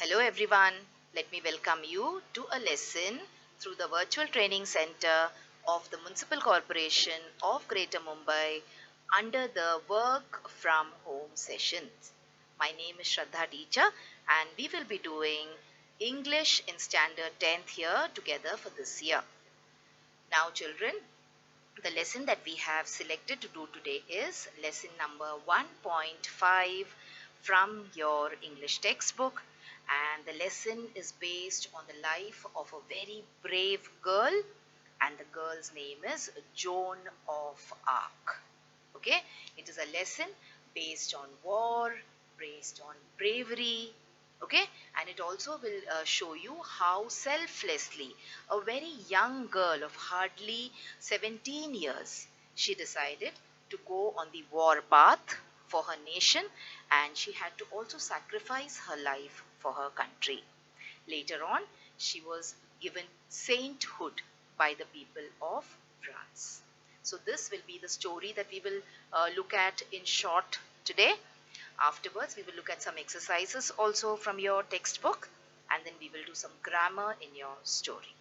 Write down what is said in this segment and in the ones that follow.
Hello everyone, let me welcome you to a lesson through the virtual training center of the Municipal Corporation of Greater Mumbai under the work from home sessions. My name is Shraddha Teacher and we will be doing English in Standard 10th year together for this year. Now children, the lesson that we have selected to do today is lesson number 1.5 from your English textbook, and the lesson is based on the life of a very brave girl, and the girl's name is Joan of Arc. Okay, it is a lesson based on war, based on bravery. Okay, and it also will show you how selflessly a very young girl of hardly 17 years, she decided to go on the war path for her nation, and she had to also sacrifice her life for her country. Later on, she was given sainthood by the people of France. So this will be the story that we will look at in short today. Afterwards, we will look at some exercises also from your textbook, and then we will do some grammar in your story.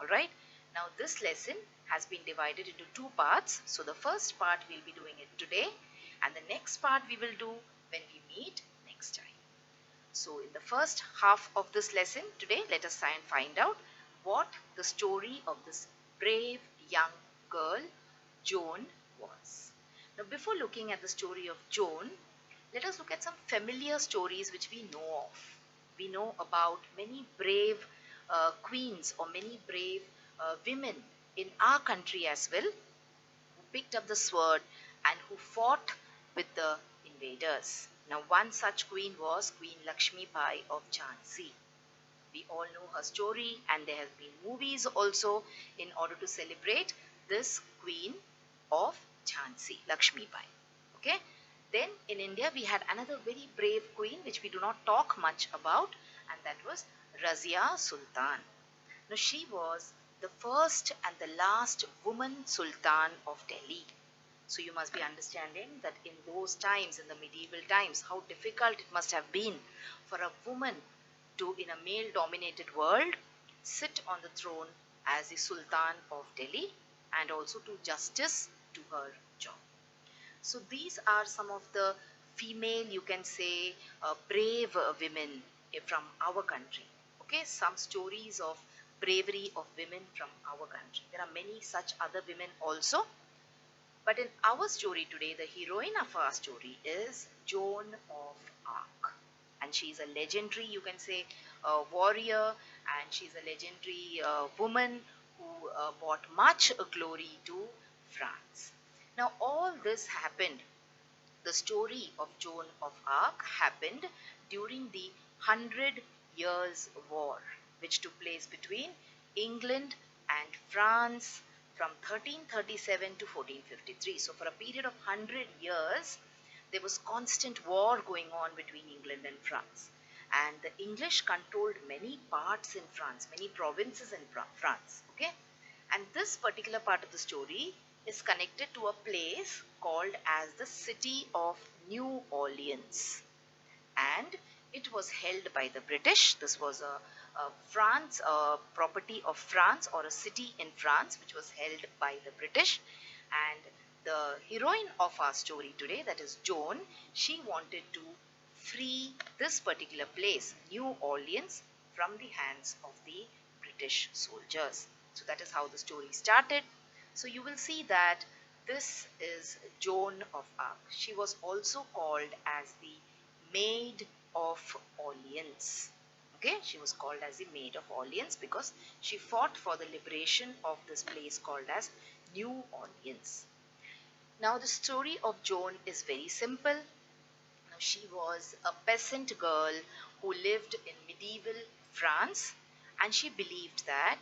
Alright, now this lesson has been divided into two parts. So the first part we'll be doing it today, and the next part we will do when we meet next time. So in the first half of this lesson today, let us try and find out what the story of this brave young girl, Joan, was. Now before looking at the story of Joan, let us look at some familiar stories which we know of. We know about many brave queens or many brave women in our country as well, who picked up the sword and who fought with the invaders. Now, one such queen was Queen Lakshmi Bai of Jhansi. We all know her story, and there have been movies also in order to celebrate this queen of Jhansi, Lakshmi Bai. Okay. Then in India, we had another very brave queen which we do not talk much about, and that was Razia Sultan. Now, she was the first and the last woman sultan of Delhi. So you must be understanding that in those times, in the medieval times, how difficult it must have been for a woman to, in a male dominated world, sit on the throne as the Sultan of Delhi and also do justice to her job. So these are some of the female, you can say, brave women from our country. Okay, some stories of bravery of women from our country. There are many such other women also, but in our story today, the heroine of our story is Joan of Arc. And she's a legendary, you can say, warrior, and she's a legendary woman who brought much glory to France. Now, all this happened, the story of Joan of Arc happened during the Hundred Years' War, which took place between England and France from 1337 to 1453. So, for a period of 100 years, there was constant war going on between England and France. And the English controlled many parts in France, many provinces in France. Okay, and this particular part of the story is connected to a place called as the City of New Orleans, and it was held by the British. This was a property of France, or a city in France, which was held by the British. And the heroine of our story today, that is Joan, she wanted to free this particular place, New Orleans, from the hands of the British soldiers. So that is how the story started. So you will see that this is Joan of Arc. She was also called as the Maid of Orleans. Okay, she was called as the Maid of Orleans because she fought for the liberation of this place called as New Orleans. Now the story of Joan is very simple. Now, she was a peasant girl who lived in medieval France, and she believed that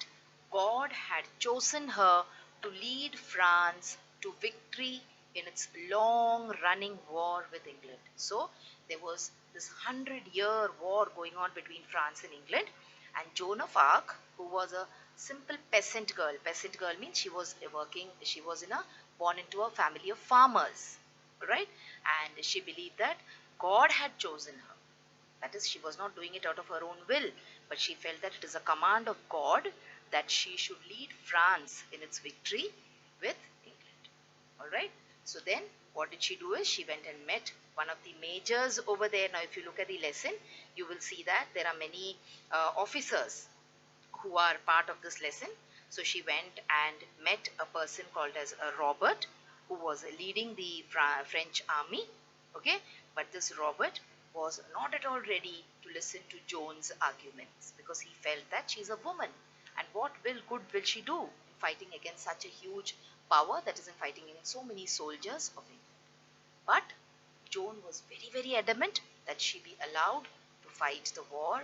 God had chosen her to lead France to victory in its long running war with England. So there was this 100-year war going on between France and England, and Joan of Arc, who was a simple peasant girl. Peasant girl means she was born into a family of farmers, right? And she believed that God had chosen her. That is, she was not doing it out of her own will, but she felt that it is a command of God that she should lead France in its victory with England. All right. So then what did she do is she went and met one of the majors over there. Now, if you look at the lesson, you will see that there are many officers who are part of this lesson. So she went and met a person called as Robert, who was leading the French army. Okay, but this Robert was not at all ready to listen to Joan's arguments because he felt that she's a woman, and what good will she do in fighting against such a huge power that is in fighting against so many soldiers of England. But Joan was very, very adamant that she be allowed to fight the war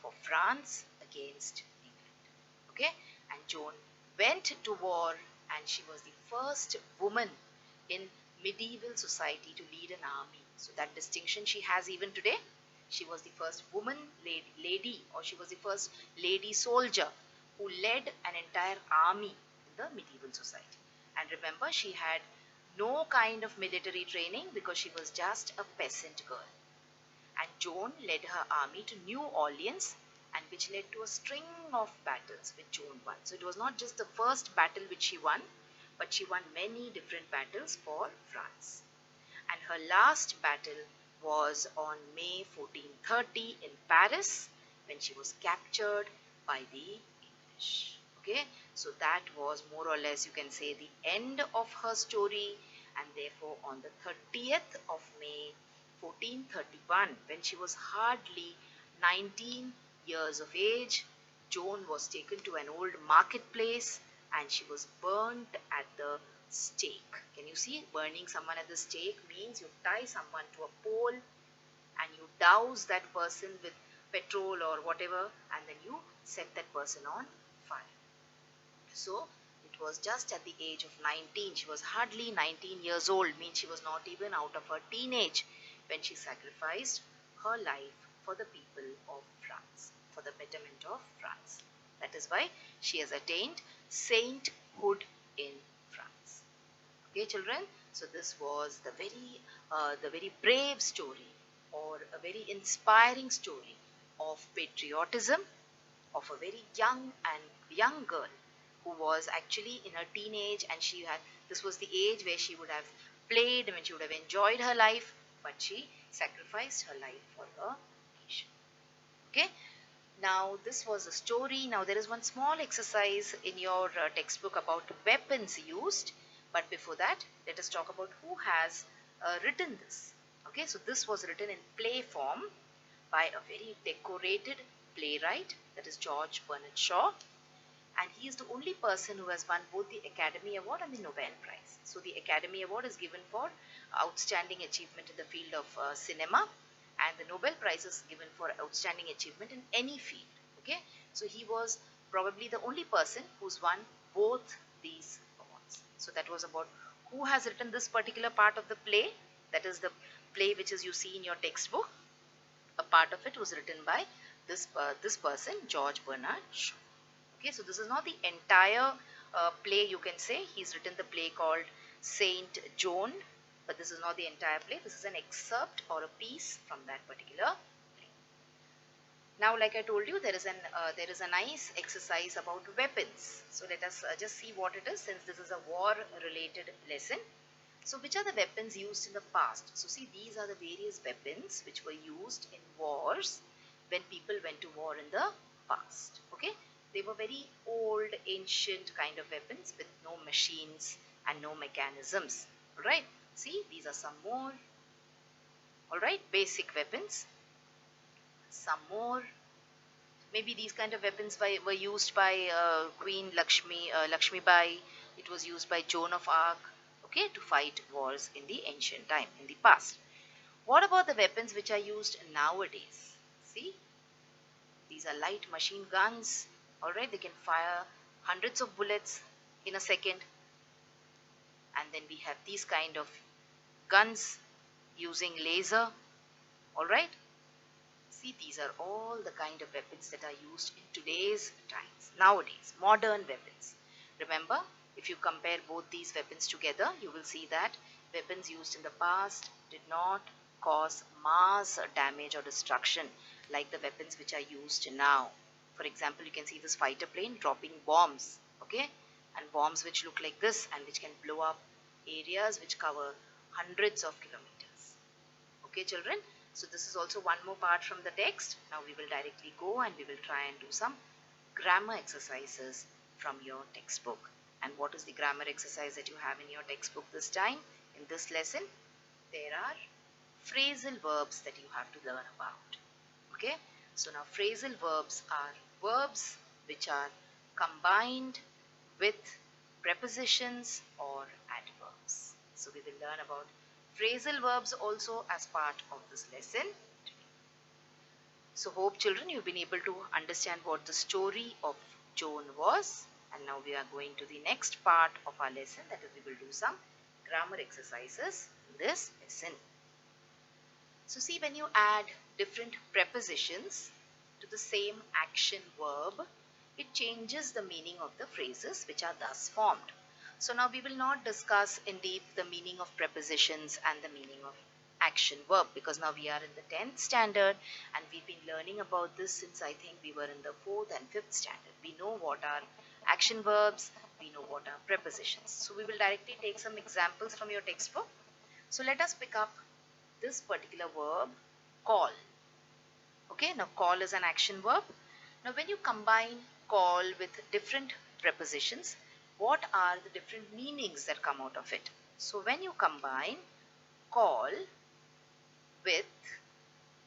for France against England. Okay, and Joan went to war, and she was the first woman in medieval society to lead an army. So that distinction she has even today. She was the first woman lady, or she was the first lady soldier who led an entire army in the medieval society. And remember, she had no kind of military training because she was just a peasant girl. And Joan led her army to New Orleans, and which led to a string of battles which Joan won. So it was not just the first battle which she won, but she won many different battles for France. And her last battle was on May 1430 in Paris, when she was captured by the English. Okay, so that was more or less, you can say, the end of her story. And therefore on the 30th of May 1431, when she was hardly 19 years of age, Joan was taken to an old marketplace and she was burnt at the stake. Can you see? Burning someone at the stake means you tie someone to a pole and you douse that person with petrol or whatever, and then you set that person on fire. So it was just at the age of 19. She was hardly 19 years old, means she was not even out of her teenage when she sacrificed her life for the people of France, for the betterment of France. That is why she has attained sainthood in France. Okay, children. So this was the very brave story, or a very inspiring story of patriotism of a very young girl who was actually in her teenage, and she had, this was the age where she would have played, when she would have enjoyed her life, but she sacrificed her life for her nation. Okay, now this was a story. Now there is one small exercise in your textbook about weapons used, but before that let us talk about who has written this. Okay, so this was written in play form by a very decorated playwright, that is George Bernard Shaw, and he is the only person who has won both the Academy Award and the Nobel Prize. So the Academy Award is given for outstanding achievement in the field of cinema, and the Nobel Prize is given for outstanding achievement in any field. Okay, so he was probably the only person who's won both these awards. So that was about who has written this particular part of the play. That is the play which is you see in your textbook. A part of it was written by this person, George Bernard Shaw. Okay, so this is not the entire play, you can say. He's written the play called Saint Joan, but this is not the entire play. This is an excerpt or a piece from that particular play. Now, like I told you, there is a nice exercise about weapons. So let us just see what it is, since this is a war-related lesson. So which are the weapons used in the past? So see, these are the various weapons which were used in wars when people went to war in the past. Okay, they were very old, ancient kind of weapons with no machines and no mechanisms. Alright, see, these are some more. Alright, basic weapons. Some more. Maybe these kind of weapons were used by Queen Lakshmi Bai. It was used by Joan of Arc, okay, to fight wars in the ancient time, in the past. What about the weapons which are used nowadays? See, these are light machine guns. Alright, they can fire hundreds of bullets in a second. And then we have these kind of guns using laser. Alright, see, these are all the kind of weapons that are used in today's times, nowadays, modern weapons. Remember, if you compare both these weapons together, you will see that weapons used in the past did not cause mass damage or destruction, like the weapons which are used now. For example, you can see this fighter plane dropping bombs, okay, and bombs which look like this and which can blow up areas which cover hundreds of kilometers. Okay, children. So this is also one more part from the text. Now we will directly go and we will try and do some grammar exercises from your textbook. And what is the grammar exercise that you have in your textbook this time? In this lesson, there are phrasal verbs that you have to learn about. Okay, so now phrasal verbs are verbs which are combined with prepositions or adverbs. So we will learn about phrasal verbs also as part of this lesson. So hope children you've been able to understand what the story of Joan was, and now we are going to the next part of our lesson, that is we will do some grammar exercises in this lesson. So see, when you add different prepositions to the same action verb, it changes the meaning of the phrases which are thus formed. So now we will not discuss in deep the meaning of prepositions and the meaning of action verb, because now we are in the 10th standard and we've been learning about this since I think we were in the 4th and 5th standard. We know what are action verbs, we know what are prepositions. So we will directly take some examples from your textbook. So let us pick up this particular verb, call. Okay, now call is an action verb. Now when you combine call with different prepositions, what are the different meanings that come out of it? So when you combine call with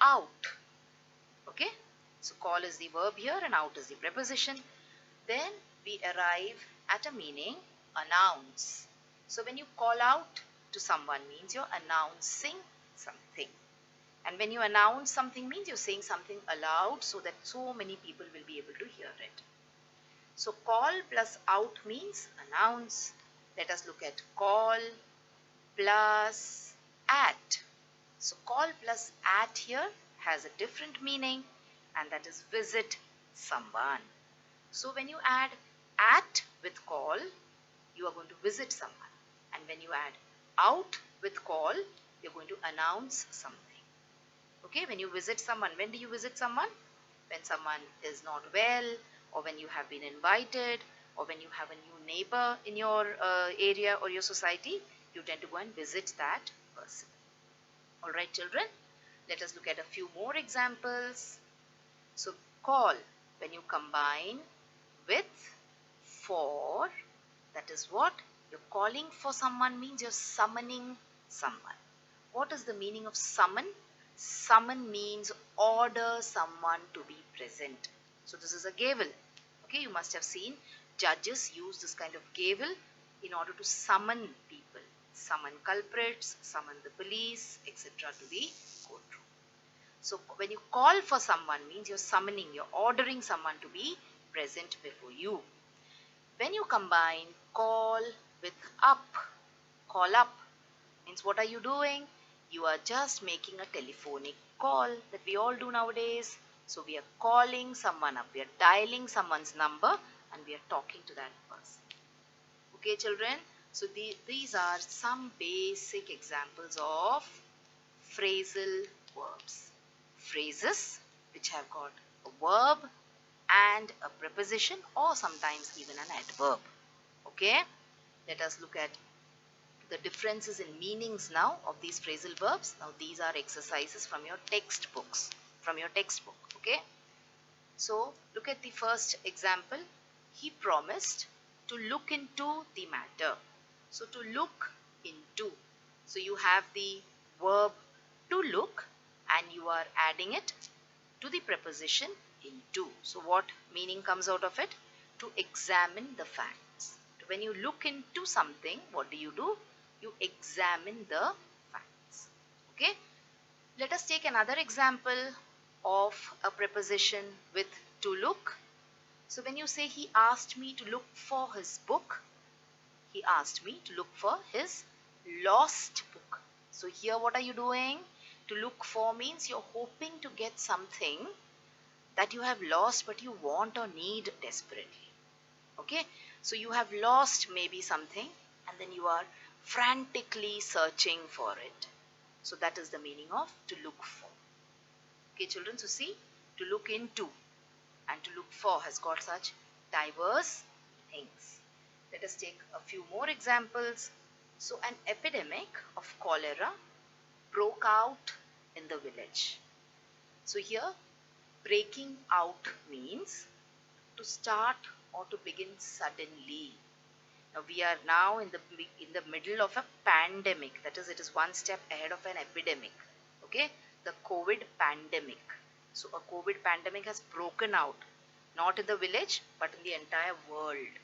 out, okay, so call is the verb here and out is the preposition, then we arrive at a meaning, announce. So when you call out to someone means you're announcing something. And when you announce something means you're saying something aloud so that so many people will be able to hear it. So call plus out means announce. Let us look at call plus at. So call plus at here has a different meaning, and that is visit someone. So when you add at with call, you are going to visit someone. And when you add out with call, you're going to announce something. Okay, when you visit someone, when do you visit someone? When someone is not well, or when you have been invited, or when you have a new neighbor in your area or your society, you tend to go and visit that person. Alright children, let us look at a few more examples. So call, when you combine with for, that is what? You're calling for someone means you're summoning someone. What is the meaning of summon? Summon means order someone to be present. So this is a gavel. Okay, you must have seen judges use this kind of gavel in order to summon people, summon culprits, summon the police, etc. to the courtroom. So when you call for someone means you're summoning, you're ordering someone to be present before you. When you combine call with up, call up means what are you doing? You are just making a telephonic call that we all do nowadays. So we are calling someone up, we are dialing someone's number and we are talking to that person. Okay children, so these are some basic examples of phrasal verbs. Phrases which have got a verb and a preposition or sometimes even an adverb. Okay, let us look at the differences in meanings now of these phrasal verbs. Now these are exercises from your textbooks, okay. So look at the first example. He promised to look into the matter. So to look into, so you have the verb to look and you are adding it to the preposition into. So what meaning comes out of it? To examine the facts. When you look into something, what do? You examine the facts. Okay. Let us take another example of a preposition with to look. So when you say he asked me to look for his book, he asked me to look for his lost book. So here what are you doing? To look for means you're hoping to get something that you have lost but you want or need desperately. Okay, so you have lost maybe something and then you are frantically searching for it. So that is the meaning of to look for. Okay, children, so see, to look into and to look for has got such diverse things. Let us take a few more examples. So an epidemic of cholera broke out in the village. So here, breaking out means to start or to begin suddenly. Now we are now in the middle of a pandemic. That is, it is one step ahead of an epidemic. Okay, the COVID pandemic. So a COVID pandemic has broken out, not in the village but in the entire world.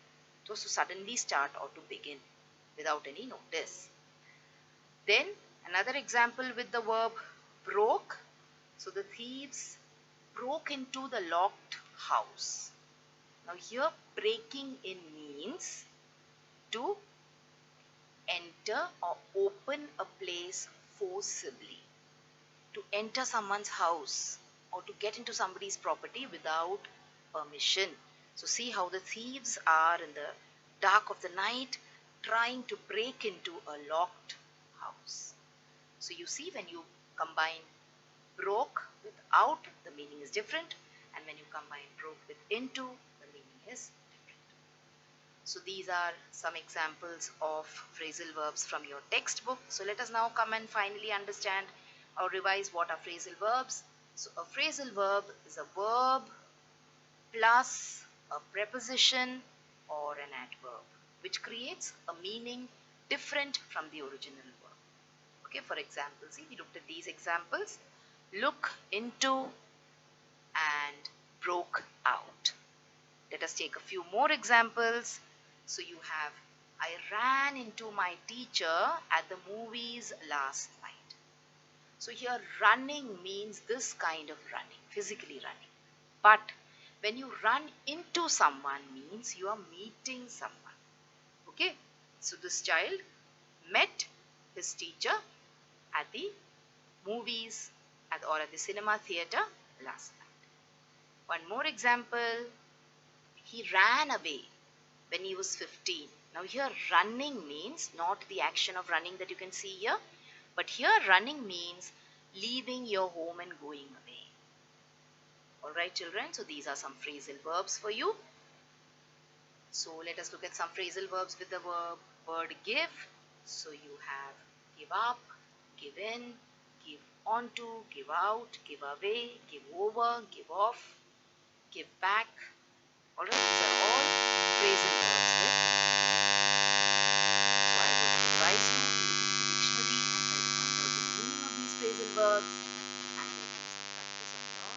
So to suddenly start or to begin without any notice. Then another example with the verb broke. So the thieves broke into the locked house. Now here breaking in means to enter or open a place forcibly, to enter someone's house or to get into somebody's property without permission. So see how the thieves are in the dark of the night trying to break into a locked house. So you see, when you combine broke with out, the meaning is different, and when you combine broke with into, the meaning is different. So these are some examples of phrasal verbs from your textbook. So let us now come and finally understand or revise what are phrasal verbs. So a phrasal verb is a verb plus a preposition or an adverb, which creates a meaning different from the original verb. Okay, for example, see, we looked at these examples. Look into and broke out. Let us take a few more examples. So you have, I ran into my teacher at the movies last night. So here running means this kind of running, physically running. But when you run into someone means you are meeting someone. Okay, so this child met his teacher at the movies or at the cinema theater last night. One more example, he ran away when he was 15. Now here running means not the action of running that you can see here, but here running means leaving your home and going away. Alright children, so these are some phrasal verbs for you. So let us look at some phrasal verbs with the word give. So you have give up, give in, give onto, give out, give away, give over, give off, give back. Alright, these are all phrasal verbs with. So I would advise you to look at the dictionary and try to find out the meaning of these phrasal verbs and then do some practice on your.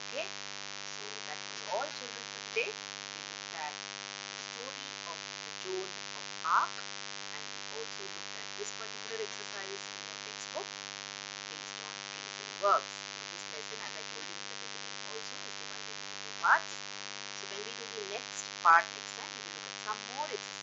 Okay, so that was all children for today. We looked at the story of the Joan of Arc, and we also looked at this particular exercise in your textbook based on phrasal verbs. So this lesson, as I told you in the beginning also, is divided into two parts. So when we do the next part next time, we will look at some more exercises